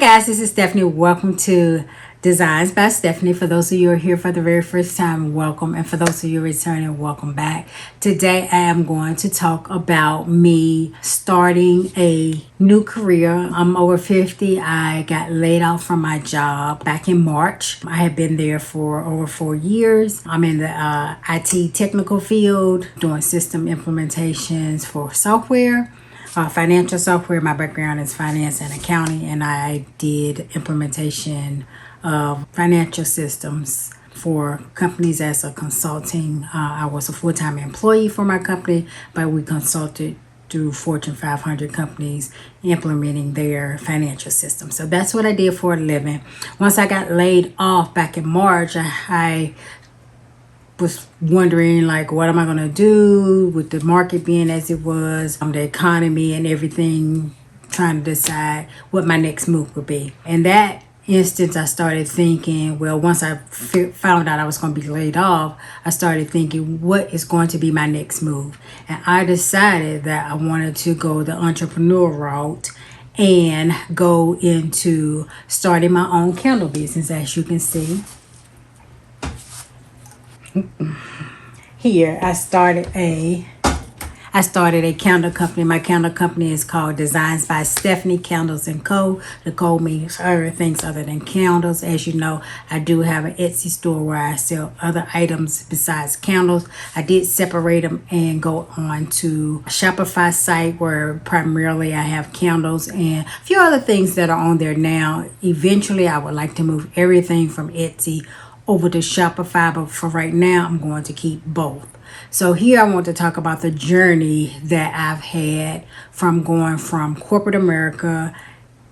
guys, this is Stephanie. Welcome to Designs by Stephanie. For those of you who are here for the very first time, welcome. And for those of you returning, welcome back. Today I am going to talk about me starting a new career. I'm over 50. I got laid off from my job back in March. I have been there for over 4 years. I'm in the IT technical field, doing system implementations for software. Financial software. My background is finance and accounting, and I did implementation of financial systems for companies as a consulting. I was a full-time employee for my company, but we consulted through Fortune 500 companies implementing their financial system. So that's what I did for a living. Once I got laid off back in March, I was wondering, like, what am I going to do with the market being as it was, the economy and everything, trying to decide what my next move would be. In that instance, I started thinking, well, once I found out I was going to be laid off, I started thinking, what is going to be my next move? And I decided that I wanted to go the entrepreneur route and go into starting my own candle business. As you can see here, I started a candle company. My candle company is called Designs by Steffanie Candles & Co. The Co means other things other than candles. As you know, I do have an Etsy store where I sell other items besides candles. I did separate them and go on to a Shopify site where primarily I have candles and a few other things that are on there now. Eventually, I would like to move everything from Etsy over to Shopify, but for right now, I'm going to keep both. So here I want to talk about the journey that I've had from going from corporate America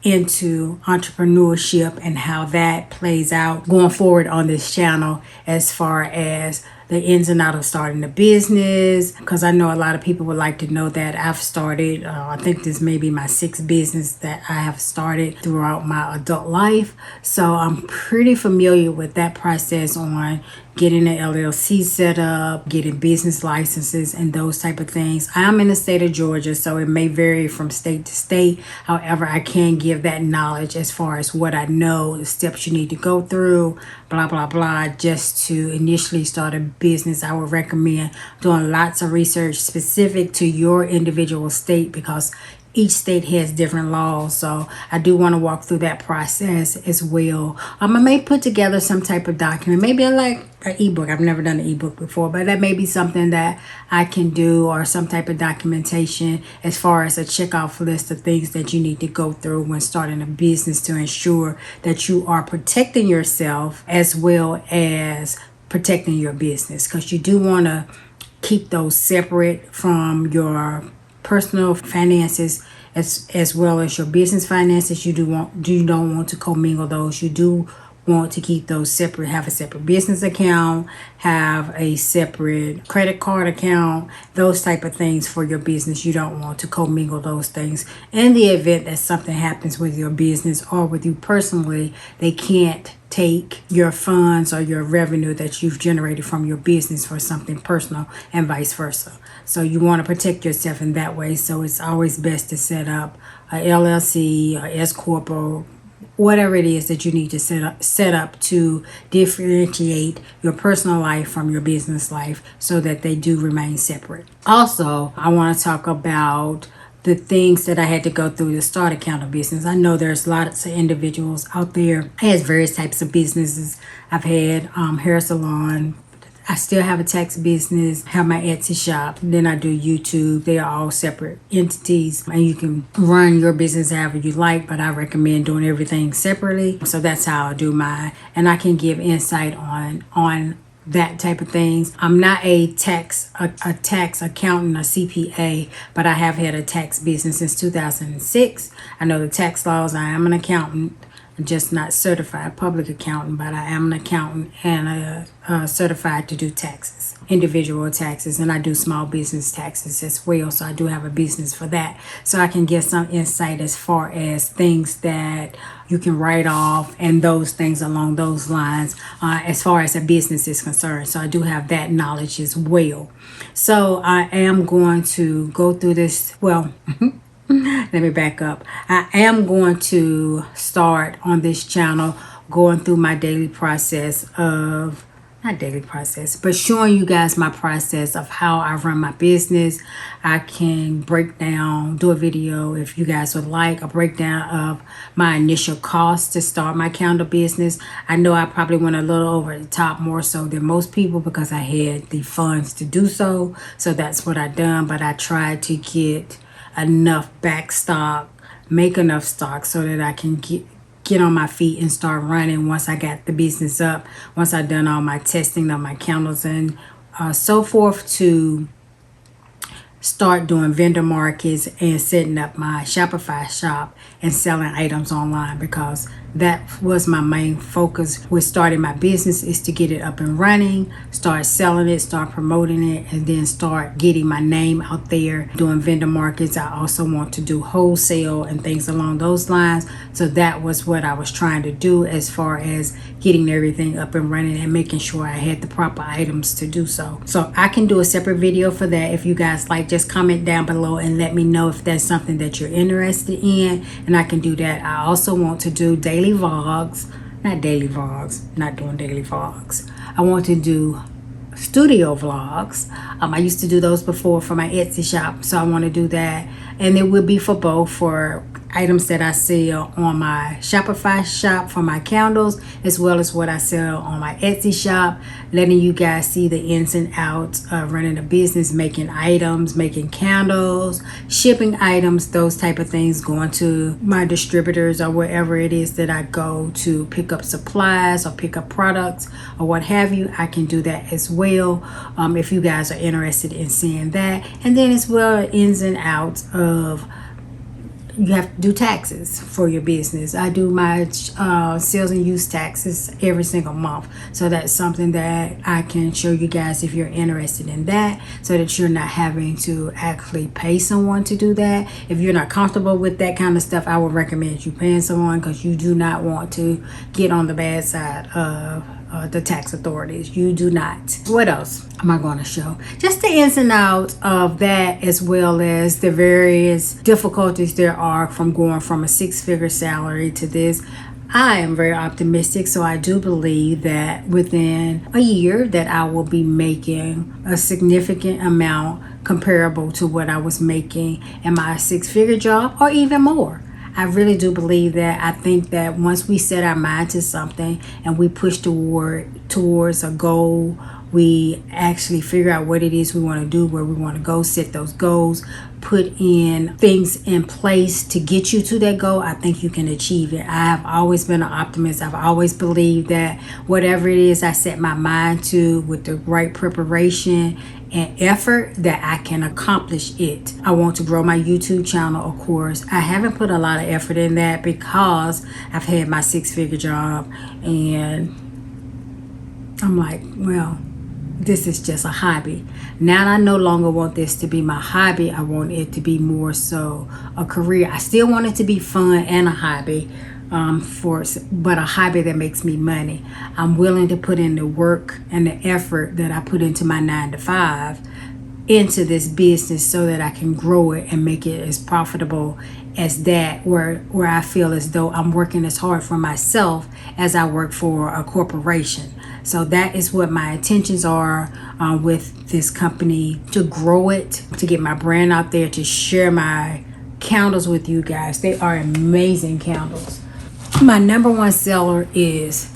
into entrepreneurship and how that plays out going forward on this channel, as far as the ins and outs of starting a business, because I know a lot of people would like to know that. I've started, I think this may be my 6th business that I have started throughout my adult life. So I'm pretty familiar with that process on getting an LLC set up, getting business licenses and those type of things. I'm in the state of Georgia, so it may vary from state to state. However, I can give that knowledge as far as what I know, the steps you need to go through, blah, blah, blah. Just to initially start a business, I would recommend doing lots of research specific to your individual state, because each state has different laws. So I do want to walk through that process as well. I may put together some type of document, maybe like an ebook. I've never done an ebook before, but that may be something that I can do, or some type of documentation as far as a checkoff list of things that you need to go through when starting a business to ensure that you are protecting yourself as well as protecting your business, because you do want to keep those separate from your personal finances as well as your business finances. You don't want to commingle those. You do want to keep those separate. Have a separate business account, have a separate credit card account, those type of things for your business. You don't want to commingle those things. In the event that something happens with your business or with you personally, they can't take your funds or your revenue that you've generated from your business for something personal, and vice versa. So you want to protect yourself in that way. So it's always best to set up a LLC or S corp or whatever it is that you need to set up to differentiate your personal life from your business life, so that they do remain separate. Also, I want to talk about the things that I had to go through to start a candle business. I know there's lots of individuals out there. I had various types of businesses. I've had hair salon. I still have a tax business, have my Etsy shop, then I do YouTube. They are all separate entities, and you can run your business however you like, but I recommend doing everything separately. So that's how I do mine, and I can give insight on that type of things. I'm not a tax accountant, a CPA, but I have had a tax business since 2006. I know the tax laws. I am an accountant. I'm just not certified public accountant, but I am an accountant and certified to do taxes, individual taxes, and I do small business taxes as well. So I do have a business for that. So I can give some insight as far as things that you can write off and those things along those lines as far as a business is concerned. So I do have that knowledge as well. So I am going to go through this. Well, Let me back up. I am going to start on this channel going through my daily process of, not daily process, but showing you guys my process of how I run my business. I can break down, do a video if you guys would like, a breakdown of my initial cost to start my candle business. I know I probably went a little over the top, more so than most people, because I had the funds to do so. So that's what I done, but I tried to get enough back stock, make enough stock so that I can get on my feet and start running once I got the business up, once I done all my testing of my candles and so forth, to start doing vendor markets and setting up my Shopify shop and selling items online, because that was my main focus with starting my business, is to get it up and running, start selling it, start promoting it, and then start getting my name out there doing vendor markets. I also want to do wholesale and things along those lines. So that was what I was trying to do as far as getting everything up and running and making sure I had the proper items to do so. So I can do a separate video for that. If you guys like, just comment down below and let me know if that's something that you're interested in, and I can do that. I also want to do daily vlogs, not doing daily vlogs. I want to do studio vlogs. I used to do those before for my Etsy shop, so I want to do that, and it will be for both, for items that I sell on my Shopify shop for my candles, as well as what I sell on my Etsy shop, letting you guys see the ins and outs of running a business, making items, making candles, shipping items, those type of things, going to my distributors or wherever it is that I go to pick up supplies or pick up products or what have you. I can do that as well, if you guys are interested in seeing that. And then as well, ins and outs of, you have to do taxes for your business. I do my sales and use taxes every single month. So that's something that I can show you guys if you're interested in that, so that you're not having to actually pay someone to do that. If you're not comfortable with that kind of stuff, I would recommend you paying someone, because you do not want to get on the bad side of the tax authorities. You do not. What else am I going to show? Just the ins and outs of that, as well as the various difficulties there are from going from a six-figure salary to this. I am very optimistic, so I do believe that within a year that I will be making a significant amount comparable to what I was making in my six-figure job, or even more. I really do believe that. I think that once we set our mind to something and we push towards a goal, we actually figure out what it is we want to do, where we want to go, set those goals, put in things in place to get you to that goal, I think you can achieve it. I have always been an optimist. I've always believed that whatever it is I set my mind to, with the right preparation and effort, that I can accomplish it. I want to grow my YouTube channel, of course. I haven't put a lot of effort in that because I've had my six-figure job, and I'm like, well, this is just a hobby. Now I no longer want this to be my hobby. I want it to be more so a career. I still want it to be fun and a hobby, but a hobby that makes me money. I'm willing to put in the work and the effort that I put into my 9-to-5 into this business, so that I can grow it and make it as profitable as that, where I feel as though I'm working as hard for myself as I work for a corporation. So that is what my intentions are with this company, to grow it, to get my brand out there, to share my candles with you guys. They are amazing candles. My number one seller is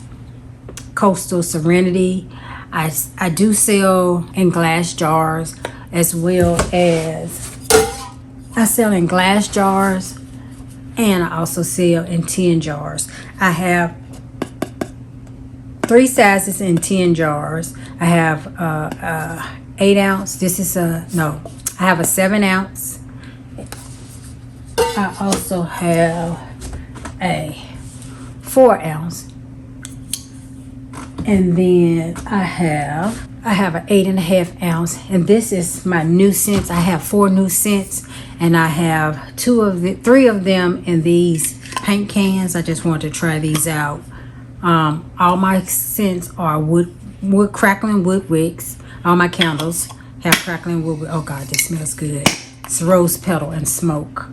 Coastal Serenity. I do sell in glass jars, as well as I sell in glass jars, and I also sell in tin jars. I have 3 sizes in 10 jars. I have 8 ounce. This is I have a 7 ounce. I also have a 4 ounce, and then I have an 8.5 ounce, and this is my new scents. I have 4 new scents, and I have 3 of them in these paint cans. I just want to try these out. All my scents are wood crackling wood wicks. All my candles have crackling wood. Oh God, this smells good. It's rose petal and smoke.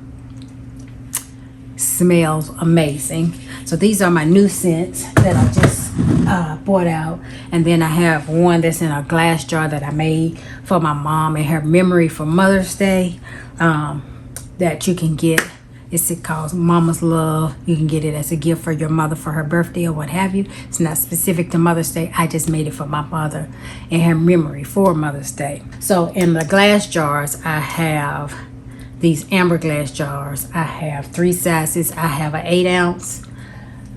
smells amazing. So these are my new scents that I just bought out. And then I have one that's in a glass jar that I made for my mom in her memory for Mother's Day, that you can get. It's called Mama's Love. You can get it as a gift for your mother for her birthday or what have you. It's not specific to Mother's Day. I just made it for my mother in her memory for Mother's Day. So in the glass jars, I have these amber glass jars. I have 3 sizes. I have an 8 ounce.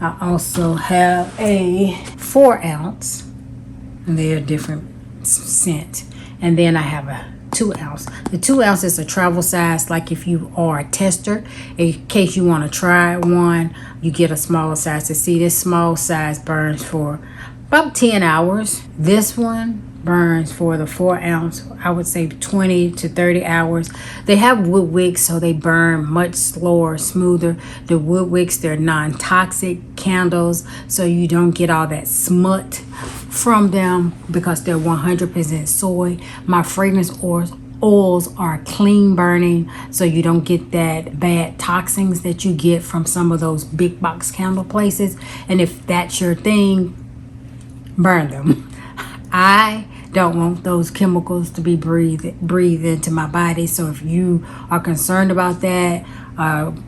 I also have a 4 ounce. And they're different scent. And then I have a 2 ounce. The 2 ounce is a travel size, like if you are a tester, in case you want to try one, you get a smaller size. To see, this small size burns for about 10 hours. This one burns for the 4 ounce, I would say 20 to 30 hours. They have wood wicks, so they burn much slower, smoother. The wood wicks, they're non-toxic candles, so you don't get all that smut from them because they're 100% soy. My fragrance oils are clean burning, so you don't get that bad toxins that you get from some of those big box candle places. And if that's your thing, burn them. I don't want those chemicals to be breathed into my body. So if you are concerned about that,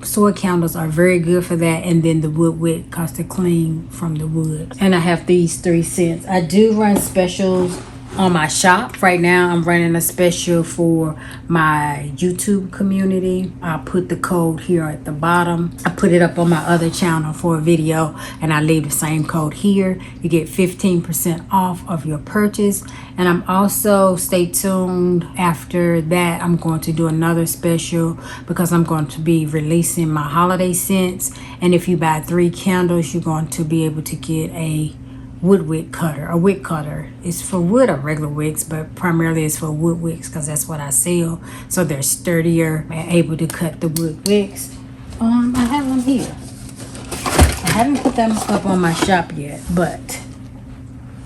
soy candles are very good for that. And then the wood wick, because they're clean from the wood. And I have these 3 scents. I do run specials on my shop. Right now I'm running a special for my YouTube community. I'll put the code here at the bottom. I put it up on my other channel for a video, and I leave the same code here. You get 15% off of your purchase. And I'm also, stay tuned, after that I'm going to do another special because I'm going to be releasing my holiday scents. And if you buy 3 candles, you're going to be able to get a wood wick cutter. A wick cutter is for wood or regular wicks, but primarily it's for wood wicks because that's what I sell. So they're sturdier and able to cut the wood wicks. I have them here. I haven't put them up on my shop yet, but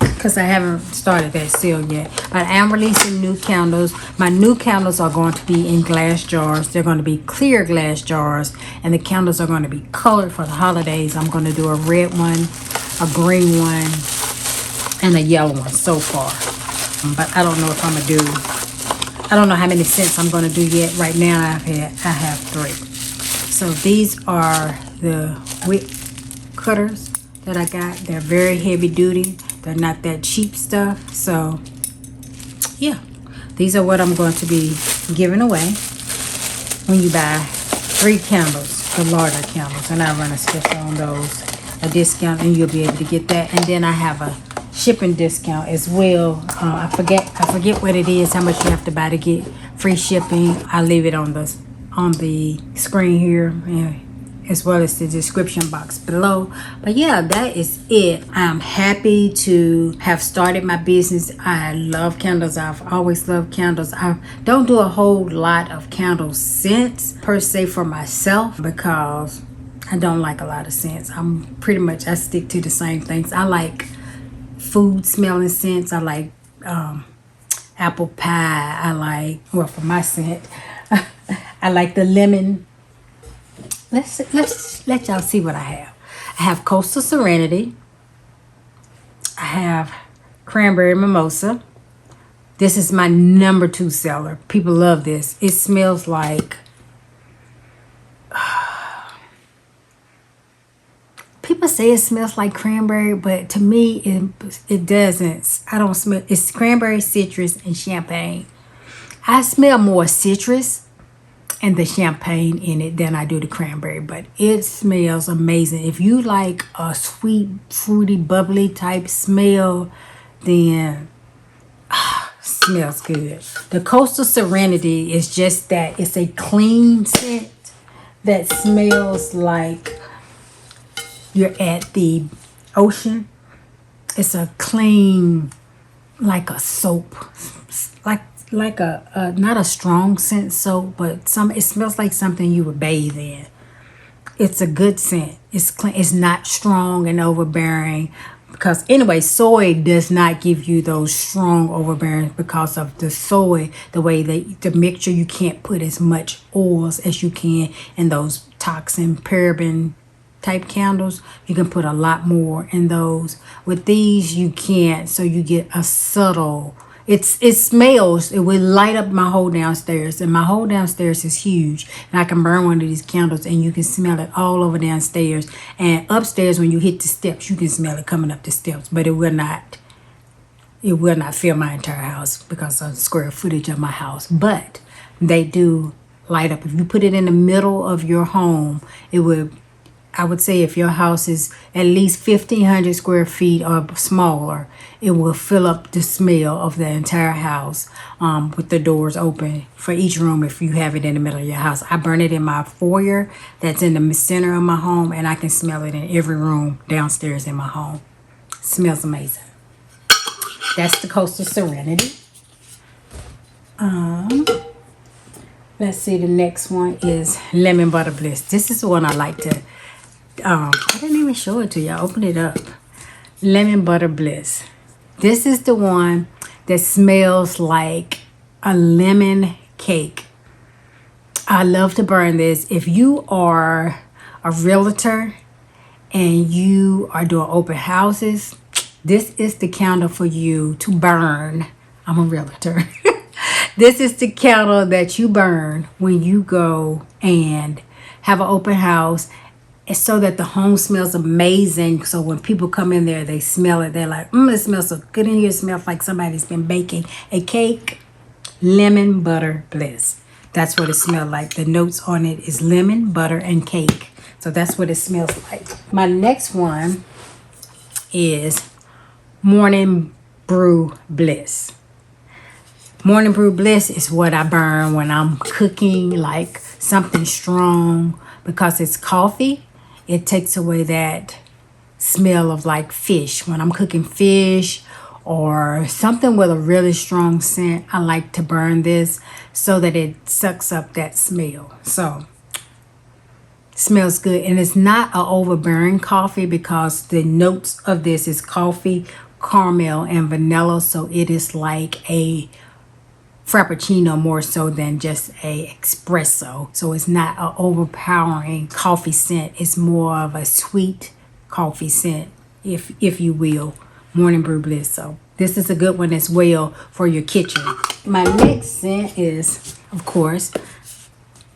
because I haven't started that sale yet. But I am releasing new candles. My new candles are going to be in glass jars. They're going to be clear glass jars, and the candles are going to be colored for the holidays. I'm going to do a red one, a green one, and a yellow one so far. But I don't know if I'm going to do, I don't know how many scents I'm going to do yet. Right now I have 3. So these are the wick cutters that I got. They're very heavy duty. They're not that cheap stuff. So yeah, these are what I'm going to be giving away when you buy 3 candles, the larger candles. And I run a special on those, a discount, and you'll be able to get that. And then I have a shipping discount as well. I forget what it is, how much you have to buy to get free shipping. I'll leave it on the screen here, as well as the description box below. But yeah, that is it. I'm happy to have started my business. I love candles. I've always loved candles. I don't do a whole lot of candle scents per se for myself because I don't like a lot of scents. I stick to the same things. I like food smelling scents. I like apple pie. I like, well, for my scent, I like the lemon. Let's let y'all see what I have. I have Coastal Serenity. I have Cranberry Mimosa. This is my number 2 seller. People love this. It smells like, people say it smells like cranberry, but to me it doesn't. I don't smell. It's cranberry, citrus, and champagne. I smell more citrus and the champagne in it than I do the cranberry, but it smells amazing. If you like a sweet, fruity, bubbly type smell, then smells good. The Coastal Serenity is just that. It's a clean scent that smells like you're at the ocean. It's a clean, like a soap, like a not a strong scent soap, but it smells like something you would bathe in. It's a good scent. It's clean. It's not strong and overbearing, because anyway, soy does not give you those strong overbearing because of the soy, the way the mixture, you can't put as much oils as you can in those toxin, paraben type candles. You can put a lot more in those. With these, you can't, so you get a subtle. It smells. It will light up my whole downstairs, and my whole downstairs is huge. And I can burn one of these candles, and you can smell it all over downstairs. And upstairs, when you hit the steps, you can smell it coming up the steps. But it will not. It will not fill my entire house because of the square footage of my house. But they do light up. If you put it in the middle of your home, it would. I would say if your house is at least 1,500 square feet or smaller, it will fill up the smell of the entire house with the doors open for each room if you have it in the middle of your house. I burn it in my foyer that's in the center of my home, and I can smell it in every room downstairs in my home. It smells amazing. That's the Coastal Serenity. Let's see, the next one is Lemon Butter Bliss. This is the one I like to... I didn't even show it to you. I opened it up. Lemon Butter Bliss. This is the one that smells like a lemon cake. I love to burn this. If you are a realtor and you are doing open houses, this is the candle for you to burn. I'm a realtor. This is the candle that you burn when you go and have an open house. It's so that the home smells amazing. So when people come in there, they smell it. They're like, it smells so good in here. It smells like somebody's been baking a cake. Lemon Butter Bliss. That's what it smells like. The notes on it is lemon, butter, and cake. So that's what it smells like. My next one is Morning Brew Bliss. Morning Brew Bliss is what I burn when I'm cooking like something strong because it's coffee. It takes away that smell of like fish. When I'm cooking fish or something with a really strong scent, I like to burn this so that it sucks up that smell. So it smells good. And it's not an overbearing coffee because the notes of this is coffee, caramel, and vanilla. So it is like a Frappuccino more so than just a espresso. So it's not an overpowering coffee scent. It's more of a sweet coffee scent, if you will. Morning Brew Bliss. So this is a good one as well for your kitchen. My next scent is, of course,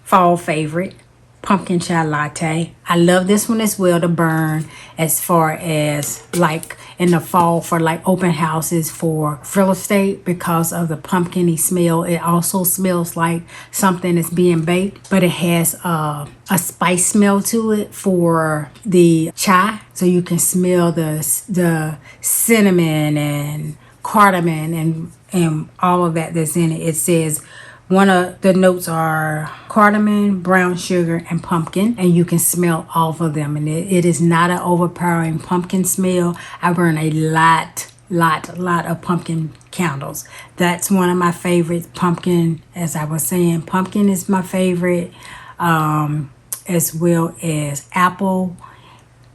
fall favorite, pumpkin chai latte. I love this one as well to burn as far as like in the fall for like open houses for real estate because of the pumpkin-y smell. It also smells like something that's being baked, but it has a spice smell to it for the chai. So you can smell the cinnamon and cardamom and all of that that's in it. It says one of the notes are cardamom, brown sugar, and pumpkin, and you can smell all of them. And it is not an overpowering pumpkin smell. I burn a lot of pumpkin candles. That's one of my favorites. Pumpkin, as I was saying, pumpkin is my favorite, as well as apple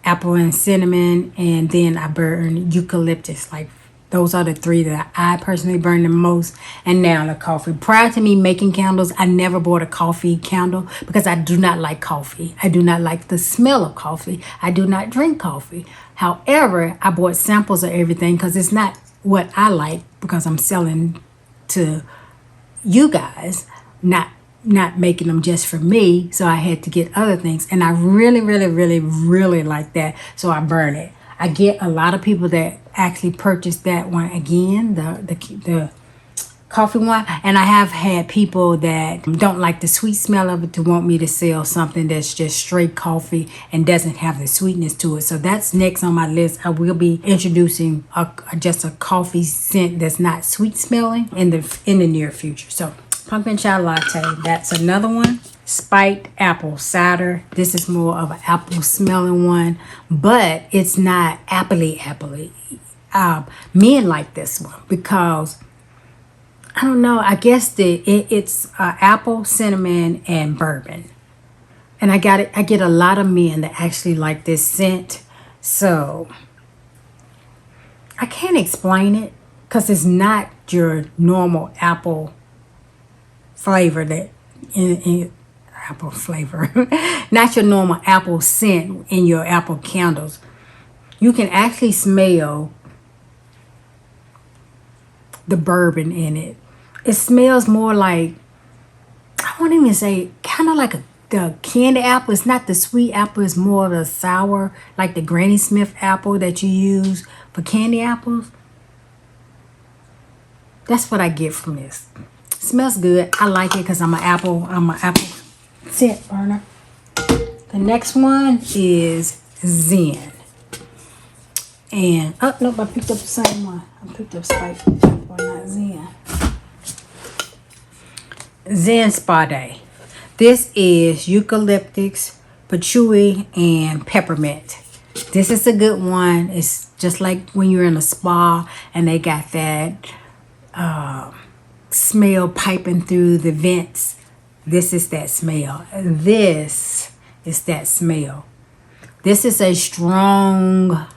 and cinnamon, and then I burn eucalyptus. Like those are the three that I personally burn the most. And now the coffee. Prior to me making candles, I never bought a coffee candle because I do not like coffee. I do not like the smell of coffee. I do not drink coffee. However, I bought samples of everything because it's not what I like because I'm selling to you guys, not making them just for me. So I had to get other things. And I really like that. So I burn it. I get a lot of people that actually purchase that one again, the coffee one. And I have had people that don't like the sweet smell of it to want me to sell something that's just straight coffee and doesn't have the sweetness to it. So that's next on my list. I will be introducing just a coffee scent that's not sweet smelling in the near future. So pumpkin chai latte, that's another one. Spiked apple cider. This is more of an apple smelling one, but it's not appley. Men like this one because I don't know. I guess it's apple, cinnamon, and bourbon, and I get a lot of men that actually like this scent. So I can't explain it because it's not your normal apple flavor that apple flavor, not your normal apple scent in your apple candles. You can actually smell the bourbon in it. It smells more like, I won't even say, kind of like the candy apple. It's not the sweet apple. It's more of the sour, like the Granny Smith apple that you use for candy apples. That's what I get from this. It smells good. I like it because I'm an apple scent burner. The next one is Zen. And, oh, nope, I picked up the same one. I picked up Spike, but not Zen. Zen Spa Day. This is eucalyptus, patchouli, and peppermint. This is a good one. It's just like when you're in a spa and they got that smell piping through the vents. This is that smell. This is that smell. This is a strong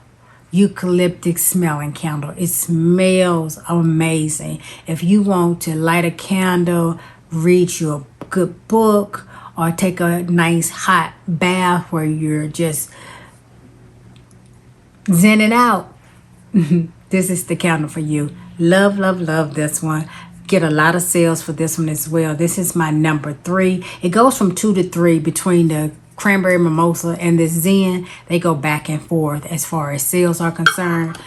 eucalyptus smelling candle. It smells amazing. If you want to light a candle, read your good book, or take a nice hot bath where you're just zenning out, this is the candle for you. Love, love, love this one. Get a lot of sales for this one as well. This is my number 3. It goes from 2 to 3 between the cranberry mimosa and the Zen. They go back and forth as far as sales are concerned.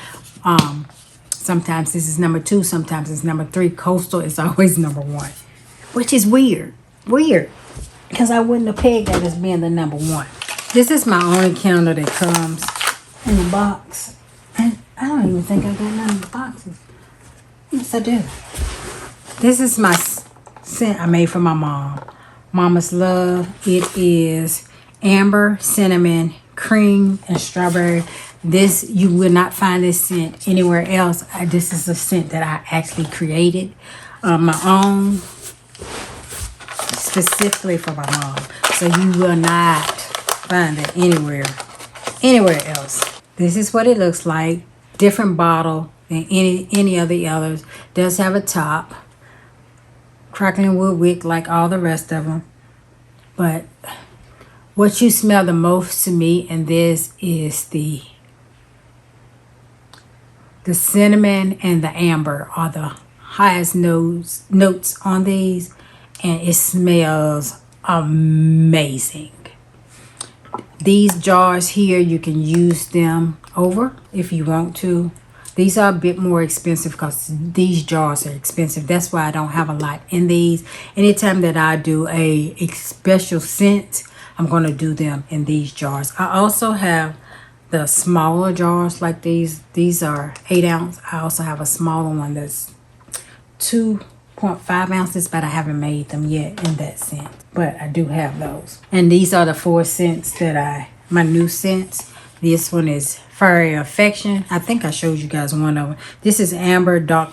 Sometimes this is number 2, sometimes it's number 3. Coastal is always number 1, which is weird, because I wouldn't have pegged that as being the number 1. This is my only candle that comes in the box, and I don't even think I got none of the boxes. Yes, I do. This is my scent I made for my mom. Mama's Love. It is amber, cinnamon, cream, and strawberry. This, you will not find this scent anywhere else. This is a scent that I actually created my own, specifically for my mom. So you will not find it anywhere else. This is what it looks like. Different bottle than any of the others. Does have a top. Crackling wood wick like all the rest of them. But what you smell the most to me in this is the cinnamon and the amber are the highest notes on these, and it smells amazing. These jars here, you can use them over if you want to. These are a bit more expensive because these jars are expensive. That's why I don't have a lot in these. Anytime that I do a special scent, I'm going to do them in these jars. I also have the smaller jars like these. These are 8 ounce. I also have a smaller one that's 2.5 ounces, but I haven't made them yet in that scent. But I do have those. And these are the 4 scents that my new scents. This one is Fairy Affection. I think I showed you guys one of them. This is Amber, Dark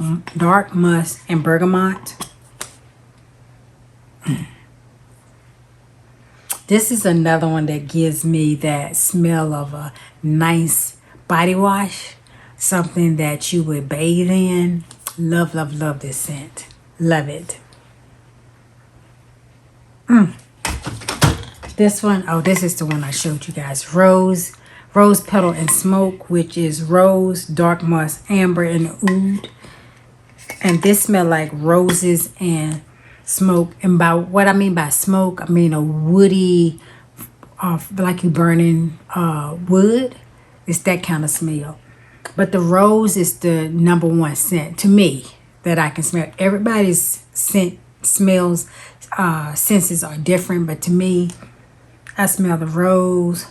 Musk, and Bergamot. This is another one that gives me that smell of a nice body wash. Something that you would bathe in. Love, love, love this scent. Love it. This one, oh, this is the one I showed you guys. Rose Petal and Smoke, which is rose, dark musk, amber, and oud. And this smell like roses and smoke. And by what I mean by smoke, I mean a woody, like you burning wood. It's that kind of smell. But the rose is the number 1 scent to me that I can smell. Everybody's smells, senses are different, but to me, I smell the rose.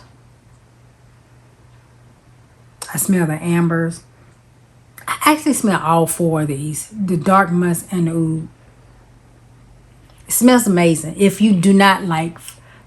I smell the ambers. I actually smell all 4 of these. The dark musk and the oud. It smells amazing. If you do not like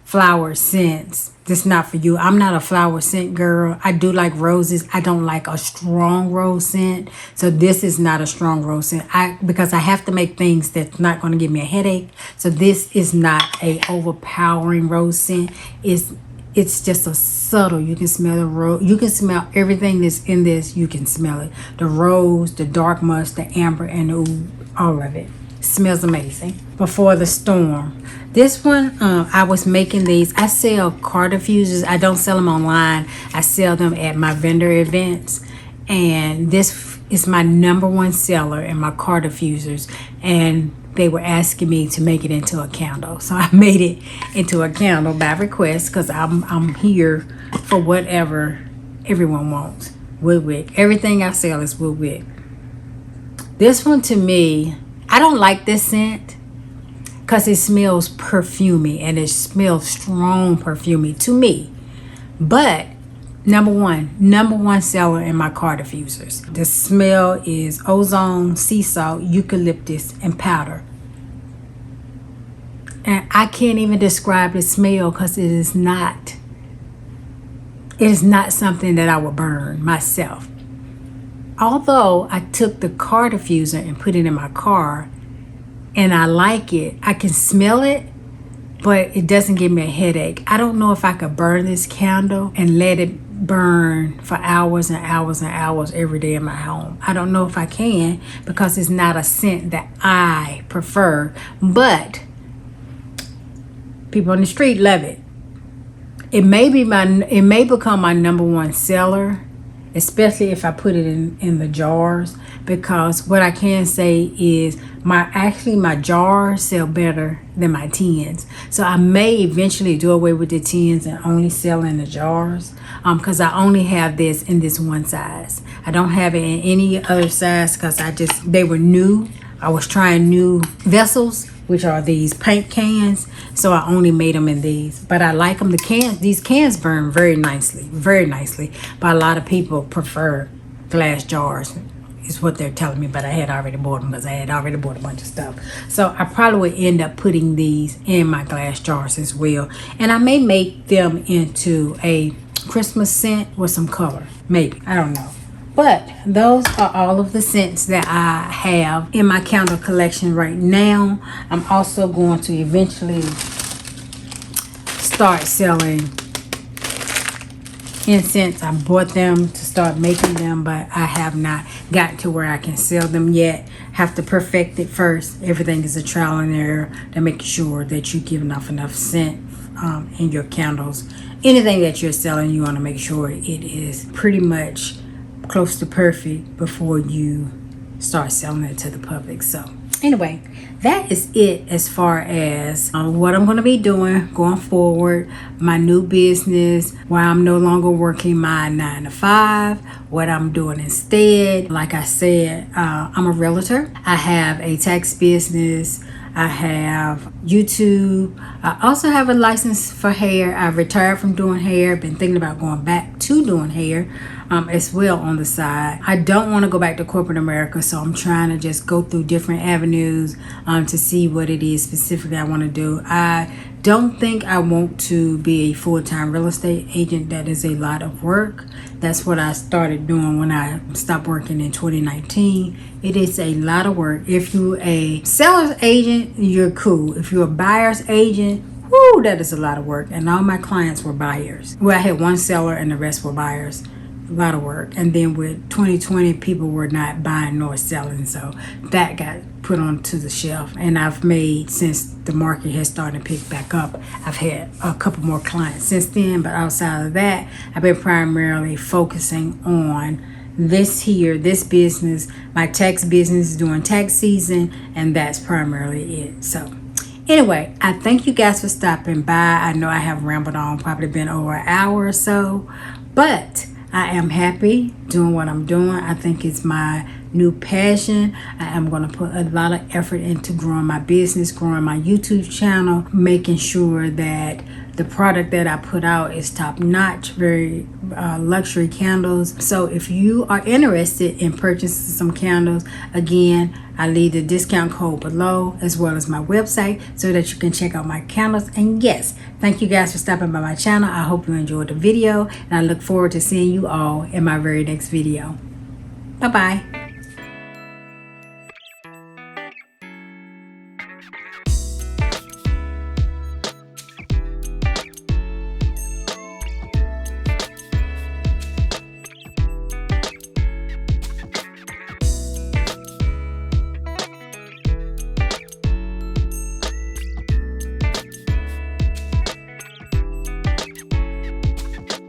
flower scents, this is not for you. I'm not a flower scent girl. I do like roses. I don't like a strong rose scent. So this is not a strong rose scent. Because I have to make things that's not going to give me a headache. So this is not a overpowering rose scent. It's just a subtle. You can smell the rose. You can smell everything that's in this. You can smell it. The rose, the dark musk, the amber, and the oud, all of it. Smells amazing. Before the Storm. This one, I was making these. I sell car diffusers. I don't sell them online. I sell them at my vendor events. And this is my #1 seller in my car diffusers. And they were asking me to make it into a candle. So I made it into a candle by request because I'm here for whatever everyone wants. Wood wick. Everything I sell is wood wick. This one to me, I don't like this scent because it smells perfumey and it smells strong perfumey to me. But number one seller in my car diffusers. The smell is ozone, sea salt, eucalyptus, and powder. And I can't even describe the smell because it is not something that I would burn myself. Although I took the car diffuser and put it in my car and I like it, I can smell it, but it doesn't give me a headache. I don't know if I could burn this candle and let it burn for hours and hours and hours every day in my home. I don't know if I can because it's not a scent that I prefer, but people on the street love it. It may become my #1 seller, especially if I put it in the jars, because what I can say is my jars sell better than my tins. So I may eventually do away with the tins and only sell in the jars, because I only have this in this one size. I don't have it in any other size because they were new. I was trying new vessels, which are these paint cans, so I only made them in these. But I like them. These cans burn very nicely, but a lot of people prefer glass jars is what they're telling me, but I had already bought them because I had already bought a bunch of stuff. So I probably would end up putting these in my glass jars as well, and I may make them into a Christmas scent with some color, maybe, I don't know. But those are all of the scents that I have in my candle collection right now. I'm also going to eventually start selling incense. I bought them to start making them, but I have not gotten to where I can sell them yet. Have to perfect it first. Everything is a trial and error to make sure that you give enough scent in your candles. Anything that you're selling, you want to make sure it is pretty much close to perfect before you start selling it to the public. So anyway, that is it as far as what I'm going to be doing going forward, my new business, why I'm no longer working my 9 to 5, what I'm doing instead. Like I said, I'm a realtor. I have a tax business. I have YouTube. I also have a license for hair. I've retired from doing hair. Been thinking about going back to doing hair as well on the side. I don't want to go back to corporate America, so I'm trying to just go through different avenues to see what it is specifically I want to do. I don't think I want to be a full-time real estate agent. That is a lot of work. That's what I started doing when I stopped working in 2019. It is a lot of work. If you're a seller's agent, you're cool. If you're a buyer's agent, whoo, that is a lot of work. And all my clients were buyers. Well, I had one seller and the rest were buyers. A lot of work. And then with 2020, people were not buying nor selling, so that got put onto the shelf. And I've made, since the market has started to pick back up, I've had a couple more clients since then. But outside of that, I've been primarily focusing on this business, my tax business during tax season, and that's primarily it. So anyway, I thank you guys for stopping by. I know I have rambled on, probably been over an hour or so, but I am happy doing what I'm doing. I think it's my new passion. I am going to put a lot of effort into growing my business, growing my YouTube channel, making sure that the product that I put out is top notch, very luxury candles. So if you are interested in purchasing some candles, again, I leave the discount code below as well as my website so that you can check out my candles. And yes, thank you guys for stopping by my channel. I hope you enjoyed the video, and I look forward to seeing you all in my very next video. Bye-bye.